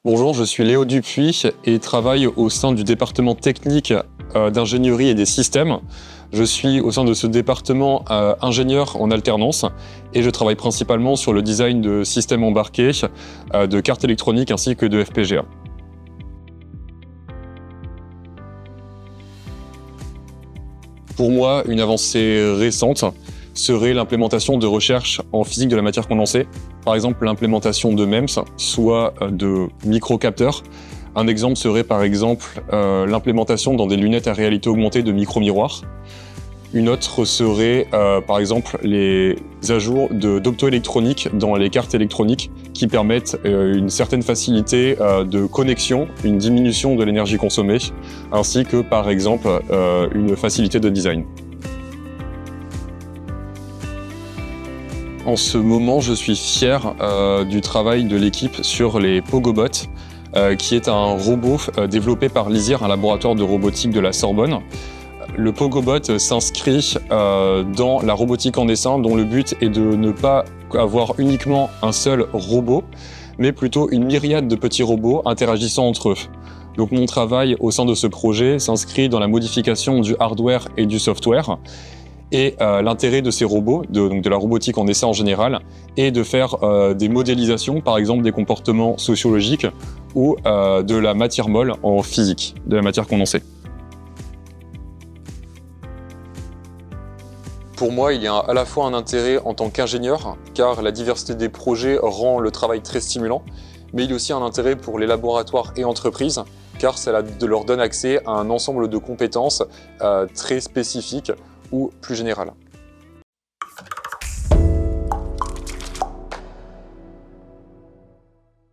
Bonjour, je suis Léo Dupuis et travaille au sein du département technique d'ingénierie et des systèmes. Je suis au sein de ce département ingénieur en alternance et je travaille principalement sur le design de systèmes embarqués, de cartes électroniques ainsi que de FPGA. Pour moi, une avancée récente serait l'implémentation de recherche en physique de la matière condensée. Par exemple, l'implémentation de MEMS, soit de microcapteurs. Un exemple serait par exemple l'implémentation dans des lunettes à réalité augmentée de micro-miroirs. Une autre serait par exemple les ajouts d'optoélectronique dans les cartes électroniques qui permettent une certaine facilité de connexion, une diminution de l'énergie consommée, ainsi que par exemple une facilité de design. En ce moment, je suis fier du travail de l'équipe sur les Pogobots, qui est un robot développé par Lizir, un laboratoire de robotique de la Sorbonne. Le Pogobot s'inscrit dans la robotique en dessin, dont le but est de ne pas avoir uniquement un seul robot, mais plutôt une myriade de petits robots interagissant entre eux. Donc mon travail au sein de ce projet s'inscrit dans la modification du hardware et du software. Et l'intérêt de ces robots, donc de la robotique en dessin en général, est de faire des modélisations, par exemple des comportements sociologiques ou de la matière molle en physique, de la matière condensée. Pour moi, il y a à la fois un intérêt en tant qu'ingénieur, car la diversité des projets rend le travail très stimulant, mais il y a aussi un intérêt pour les laboratoires et entreprises, car ça leur donne accès à un ensemble de compétences très spécifiques ou plus générales.